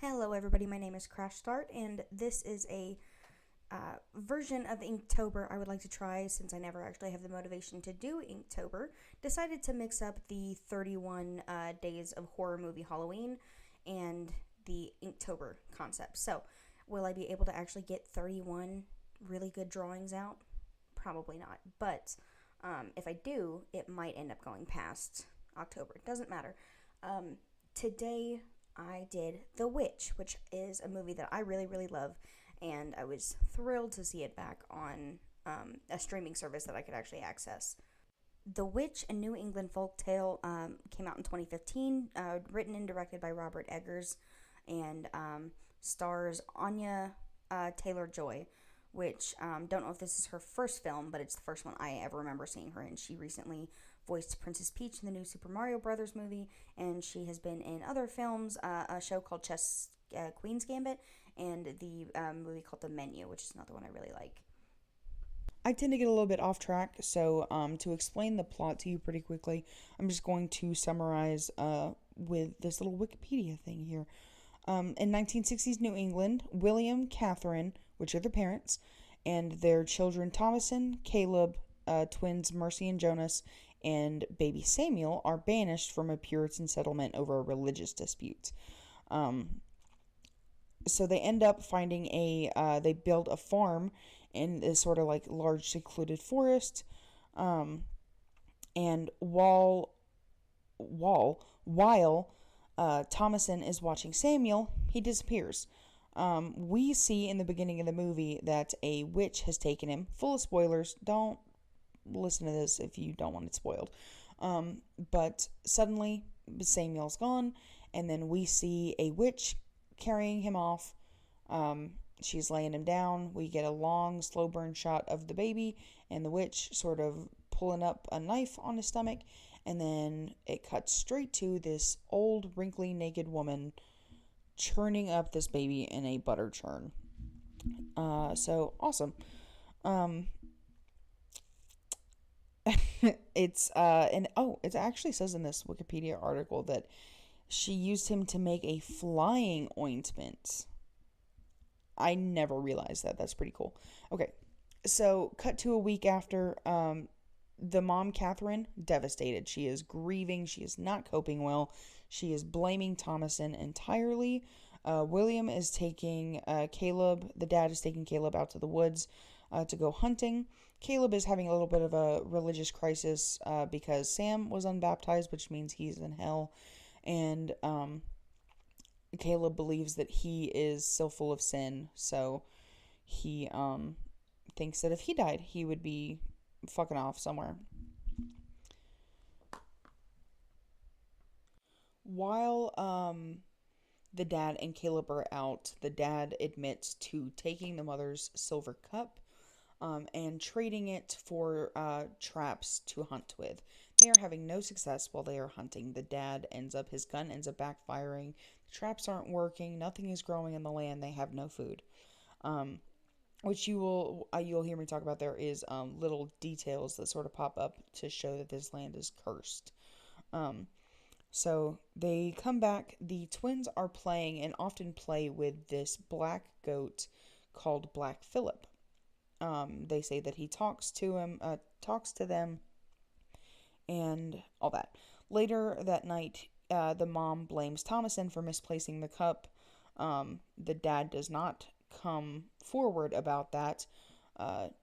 Hello everybody, my name is Crash Start, and this is a version of Inktober I would like to try since I never actually have the motivation to do Inktober. Decided to mix up the 31 days of horror movie Halloween and the Inktober concept. So, will I be able to actually get 31 really good drawings out? Probably not, but if I do, it might end up going past October. It doesn't matter. Today I did The Witch, which is a movie that I really, really love, and I was thrilled to see it back on a streaming service that I could actually access. The Witch, a New England folk tale, came out in 2015, written and directed by Robert Eggers, and stars Anya Taylor-Joy, which don't know if this is her first film, but it's the first one I ever remember seeing her in. She recently voiced Princess Peach in the new Super Mario Brothers movie, and she has been in other films, a show called Queen's Gambit, and the movie called The Menu, which is another one I really like. I tend to get a little bit off track, so to explain the plot to you pretty quickly, I'm just going to summarize with this little Wikipedia thing here. In 1960s New England, William, Catherine, which are the parents, and their children Thomason, Caleb, twins Mercy and Jonas, and baby Samuel are banished from a Puritan settlement over a religious dispute. So they end up finding they build a farm in this sort of like large secluded forest. And while Thomason is watching Samuel, he disappears. We see in the beginning of the movie that a witch has taken him. Full of spoilers. Don't listen to this if you don't want it spoiled. But suddenly Samuel's gone, and then we see a witch carrying him off. She's laying him down. We get a long, slow burn shot of the baby and the witch sort of pulling up a knife on his stomach, and then it cuts straight to this old, wrinkly, naked woman churning up this baby in a butter churn. So awesome. It actually says in this Wikipedia article that she used him to make a flying ointment. I never realized that. That's pretty cool. Okay, so cut to a week after. The mom, Catherine, devastated. She is grieving. She is not coping well. She is blaming Thomason entirely. William is taking Caleb. The dad is taking Caleb out to the woods to go hunting. Caleb is having a little bit of a religious crisis because Sam was unbaptized, which means he's in hell. And Caleb believes that he is still full of sin, so he thinks that if he died, he would be fucking off somewhere. While the dad and Caleb are out, the dad admits to taking the mother's silver cup and trading it for traps to hunt with. They are having no success while they are hunting. His gun ends up backfiring. The traps aren't working. Nothing is growing in the land. They have no food. Which you'll hear me talk about. There is little details that sort of pop up to show that this land is cursed. So they come back. The twins are playing and often play with this black goat called Black Phillip. They say that he talks to them, and all that. Later that night, the mom blames Thomason for misplacing the cup. The dad does not come forward about that.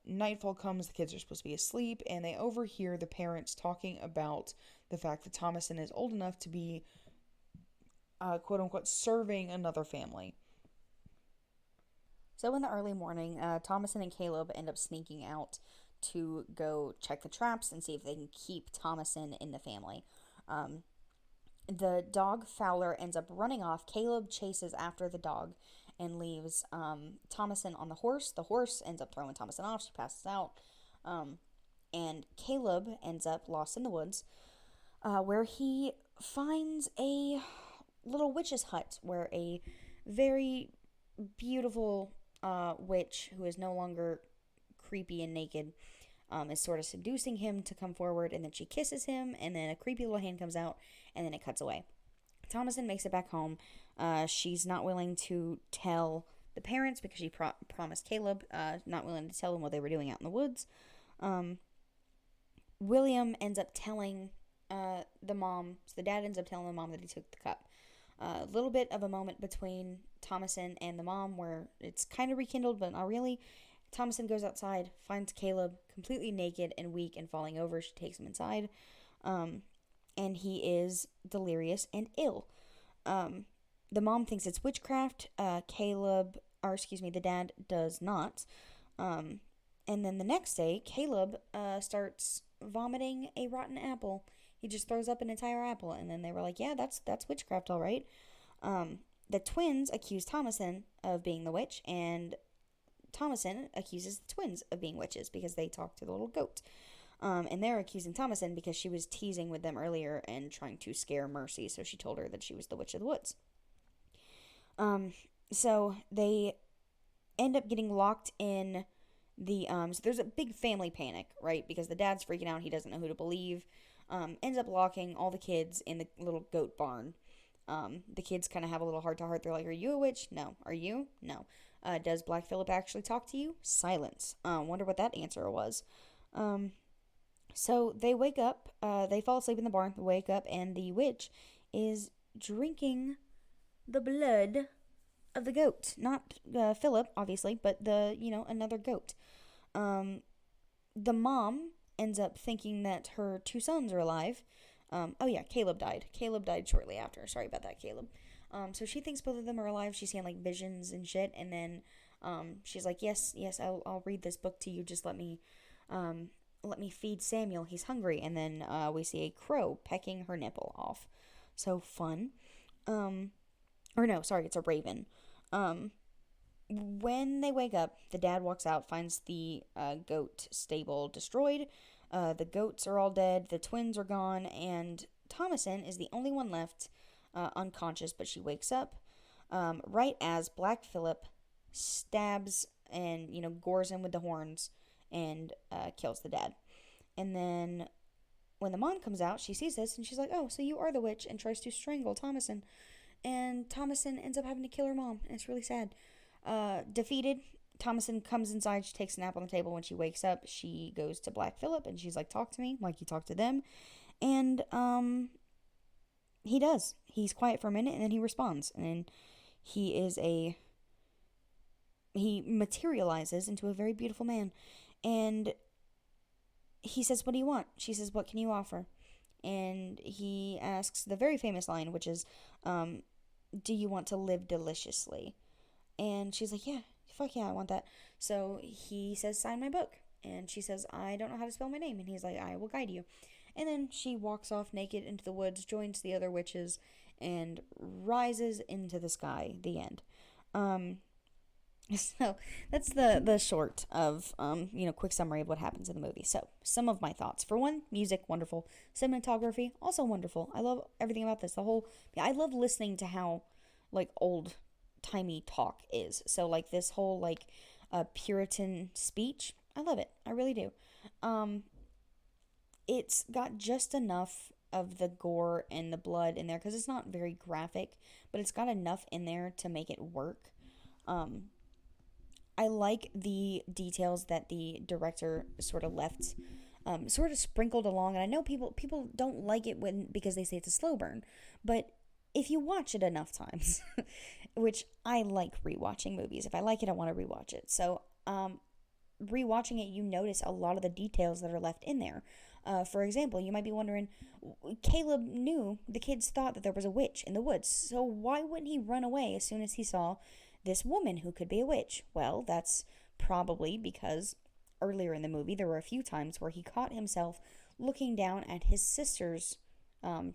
Nightfall comes, the kids are supposed to be asleep, and they overhear the parents talking about the fact that Thomason is old enough to be, quote unquote, serving another family. So in the early morning, Thomason and Caleb end up sneaking out to go check the traps and see if they can keep Thomason in the family. The dog Fowler ends up running off. Caleb chases after the dog and leaves Thomason on the horse. The horse ends up throwing Thomason off. She passes out. And Caleb ends up lost in the woods, where he finds a little witch's hut where a very beautiful witch, who is no longer creepy and naked, is sort of seducing him to come forward, and then she kisses him, and then a creepy little hand comes out, and then it cuts away. Thomason makes it back home. She's not willing to tell the parents because she promised Caleb, not willing to tell them what they were doing out in the woods. William ends up telling the mom, so the dad ends up telling the mom that he took the cup. A little bit of a moment between Thomason and the mom where it's kind of rekindled, but not really. Thomason goes outside, finds Caleb completely naked and weak and falling over. She takes him inside, and he is delirious and ill. The mom thinks it's witchcraft. The dad does not. And then the next day, Caleb starts vomiting a rotten apple. He just throws up an entire apple, and then they were like, yeah, that's witchcraft, all right. The twins accuse Thomason of being the witch, and Thomason accuses the twins of being witches because they talked to the little goat. And they're accusing Thomason because she was teasing with them earlier and trying to scare Mercy, so she told her that she was the witch of the woods. So they end up getting locked in so there's a big family panic, right? Because the dad's freaking out, he doesn't know who to believe. Ends up locking all the kids in the little goat barn. The kids kind of have a little heart-to-heart. They're like, are you a witch? No. Are you? No. Does Black Phillip actually talk to you? Silence. Wonder what that answer was. So they wake up. They fall asleep in the barn. They wake up, and the witch is drinking the blood of the goat. Not Philip, obviously, but another goat. The mom ends up thinking that her two sons are alive. Caleb died. Caleb died shortly after. Sorry about that, Caleb. So she thinks both of them are alive. She's seeing like visions and shit, and then she's like, yes, I'll read this book to you. Just let me feed Samuel. He's hungry. And then we see a crow pecking her nipple off. So fun. It's a raven. When they wake up, the dad walks out, finds the goat stable destroyed. The goats are all dead. The twins are gone, and Thomason is the only one left unconscious, but she wakes up right as Black Phillip stabs and, gores him with the horns and kills the dad. And then when the mom comes out, she sees this, and she's like, oh, so you are the witch, and tries to strangle Thomason. And Thomason ends up having to kill her mom, and it's really sad. Defeated, Thomason comes inside, she takes a nap on the table. When she wakes up, she goes to Black Phillip, and she's like, talk to me, like you talk to them. And, he does. He's quiet for a minute, and then he responds. And he materializes into a very beautiful man. And he says, what do you want? She says, what can you offer? And he asks the very famous line, which is, do you want to live deliciously? And she's like, yeah, fuck yeah, I want that. So he says, sign my book. And she says, I don't know how to spell my name. And he's like, I will guide you. And then she walks off naked into the woods, joins the other witches, and rises into the sky. The end. So that's the short of, quick summary of what happens in the movie. So some of my thoughts. For one, music, wonderful. Cinematography, also wonderful. I love everything about this. I love listening to how, old-timey talk is. So, this whole, Puritan speech, I love it. I really do. It's got just enough of the gore and the blood in there, because it's not very graphic, but it's got enough in there to make it work. I like the details that the director sort of left, sort of sprinkled along. And I know people don't like it because they say it's a slow burn. But if you watch it enough times, which I like rewatching movies. If I like it, I want to rewatch it. So, rewatching it, you notice a lot of the details that are left in there. For example, you might be wondering, Caleb knew the kids thought that there was a witch in the woods. So why wouldn't he run away as soon as he saw this woman who could be a witch? Well, that's probably because earlier in the movie there were a few times where he caught himself looking down at his sister's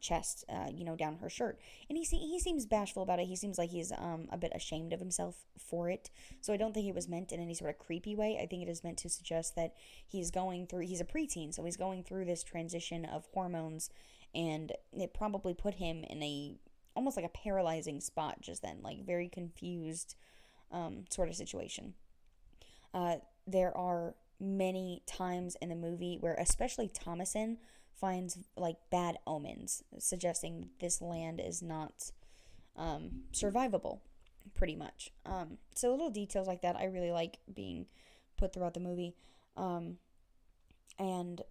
chest, down her shirt, and he seems bashful about it. He seems like he's a bit ashamed of himself for it. So I don't think it was meant in any sort of creepy way. I think it is meant to suggest that he's a preteen, so he's going through this transition of hormones, and it probably put him in almost like a paralyzing spot just then, very confused sort of situation. There are many times in the movie where especially Thomason finds bad omens, suggesting this land is not survivable, pretty much. So little details like that I really like being put throughout the movie. And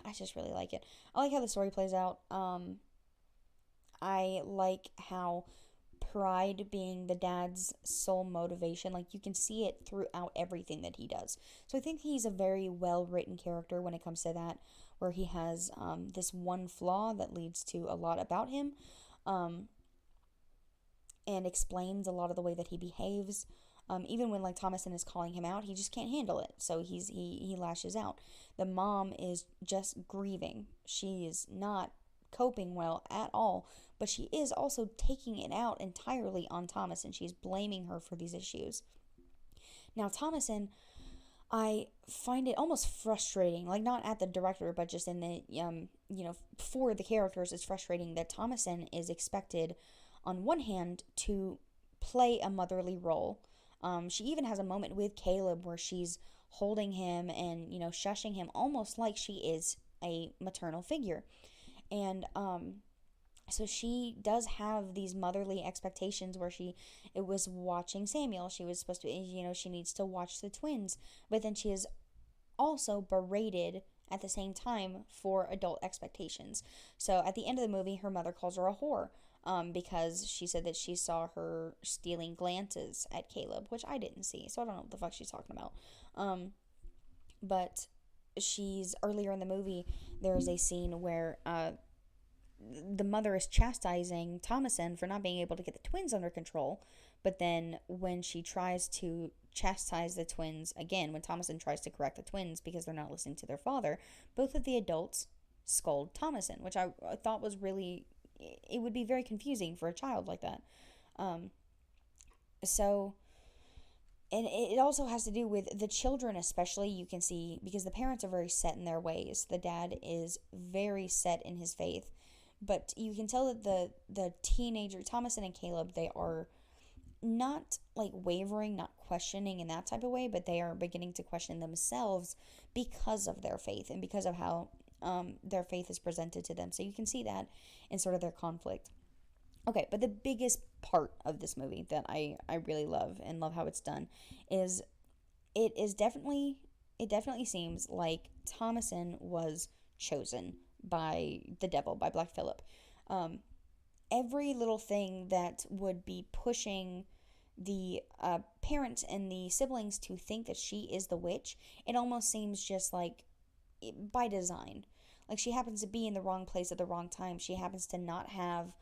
I just really like it. I like how the story plays out. I like how pride being the dad's sole motivation, like you can see it throughout everything that he does. So I think he's a very well written character when it comes to that, where he has this one flaw that leads to a lot about him, um, and explains a lot of the way that he behaves. Even when like Thomason is calling him out, he just can't handle it, so he lashes out. The mom is just grieving. She is not coping well at all, but she is also taking it out entirely on Thomason. She's blaming her for these issues. Now Thomason, I find it almost frustrating, like not at the director, but just in the for the characters, it's frustrating that Thomason is expected, on one hand, to play a motherly role. She even has a moment with Caleb where she's holding him and shushing him, almost like she is a maternal figure. And so she does have these motherly expectations where it was watching Samuel. She was supposed to, she needs to watch the twins, but then she is also berated at the same time for adult expectations. So at the end of the movie, her mother calls her a whore, because she said that she saw her stealing glances at Caleb, which I didn't see, so I don't know what the fuck she's talking about. But she's earlier in the movie, there is a scene where the mother is chastising Thomason for not being able to get the twins under control. But then when she tries to chastise the twins again, when Thomason tries to correct the twins because they're not listening to their father, both of the adults scold Thomason, which I thought was really, it would be very confusing for a child like that. So, and it also has to do with the children, especially. You can see, because the parents are very set in their ways. The dad is very set in his faith, but you can tell that the teenager Thomason and Caleb, they are not like wavering, not questioning in that type of way, but they are beginning to question themselves because of their faith and because of how their faith is presented to them. So you can see that in sort of their conflict. Okay, but the biggest part of this movie that I really love and love how it's done is it definitely seems like Thomason was chosen by the devil, by Black Phillip. Every little thing that would be pushing the parents and the siblings to think that she is the witch, it almost seems just like by design. Like she happens to be in the wrong place at the wrong time. She happens to not have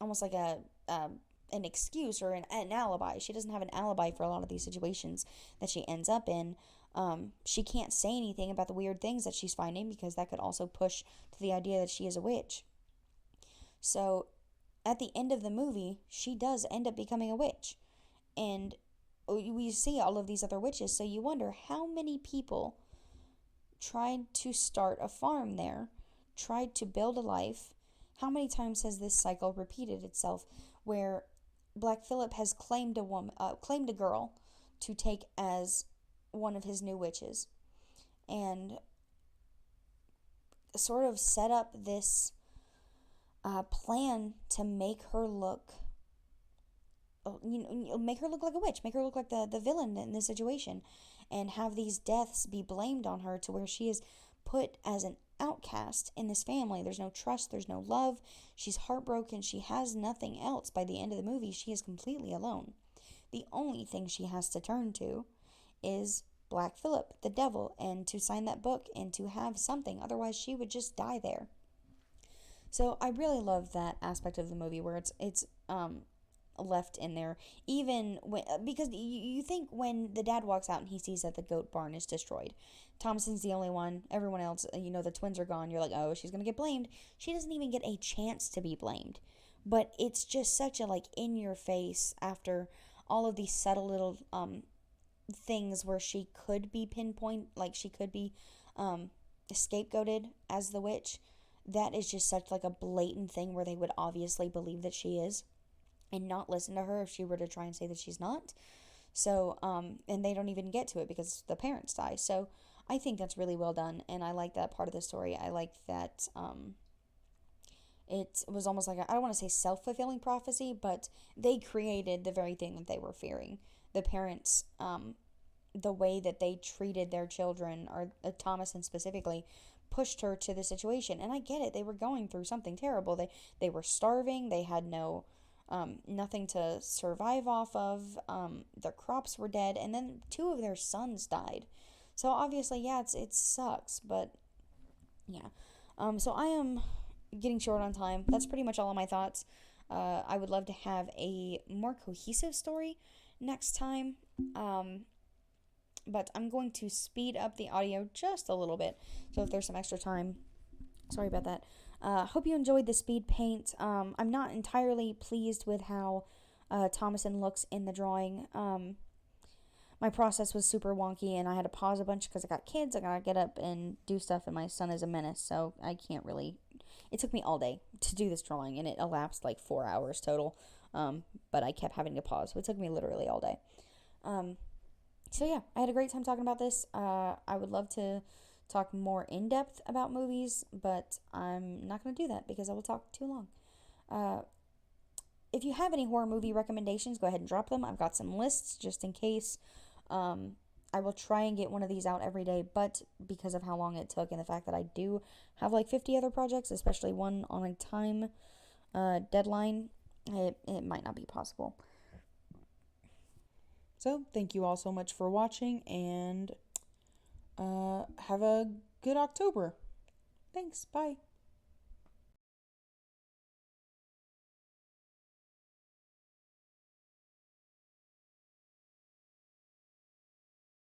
almost like an excuse or an alibi. She doesn't have an alibi for a lot of these situations that she ends up in. She can't say anything about the weird things that she's finding because that could also push to the idea that she is a witch. So at the end of the movie, she does end up becoming a witch. And we see all of these other witches, so you wonder how many people tried to start a farm there, tried to build a life. How many times has this cycle repeated itself where Black Phillip has claimed a girl to take as one of his new witches, and sort of set up this plan to make her look, make her look like a witch, make her look like the villain in this situation, and have these deaths be blamed on her to where she is put as an outcast in this family. There's no trust, there's no love. She's heartbroken. She has nothing else. By the end of the movie, she is completely alone. The only thing she has to turn to is Black Phillip, the devil, and to sign that book and to have something. Otherwise, she would just die there. So I really love that aspect of the movie where it's left in there, even when, because you think when the dad walks out and he sees that the goat barn is destroyed, Thomason's the only one, everyone else, the twins are gone, you're like, oh, she's gonna get blamed. She doesn't even get a chance to be blamed, but it's just such a like in your face after all of these subtle little things where she could be pinpoint, like she could be scapegoated as the witch. That is just such like a blatant thing where they would obviously believe that she is and not listen to her if she were to try and say that she's not. So, and they don't even get to it because the parents die. So I think that's really well done, and I like that part of the story. I like that it was almost like I don't want to say self-fulfilling prophecy, but they created the very thing that they were fearing. The parents, the way that they treated their children, or Thomason specifically, pushed her to the situation. And I get it; they were going through something terrible. They were starving. They had nothing to survive off of. Their crops were dead, and then two of their sons died. So obviously, yeah, it sucks, but yeah. So I am getting short on time. That's pretty much all of my thoughts. I would love to have a more cohesive story next time. But I'm going to speed up the audio just a little bit. So if there's some extra time, sorry about that. Hope you enjoyed the speed paint. I'm not entirely pleased with how Thomason looks in the drawing. My process was super wonky, and I had to pause a bunch because I got kids. I gotta get up and do stuff, and my son is a menace, so I can't really. It took me all day to do this drawing, and it elapsed like 4 hours total. But I kept having to pause, so it took me literally all day. So yeah, I had a great time talking about this. I would love to talk more in depth about movies, but I'm not going to do that because I will talk too long. If you have any horror movie recommendations, go ahead and drop them. I've got some lists just in case. I will try and get one of these out every day, but because of how long it took and the fact that I do have like 50 other projects, especially one on a time deadline, it might not be possible. So, thank you all so much for watching, and have a good October. Thanks. Bye.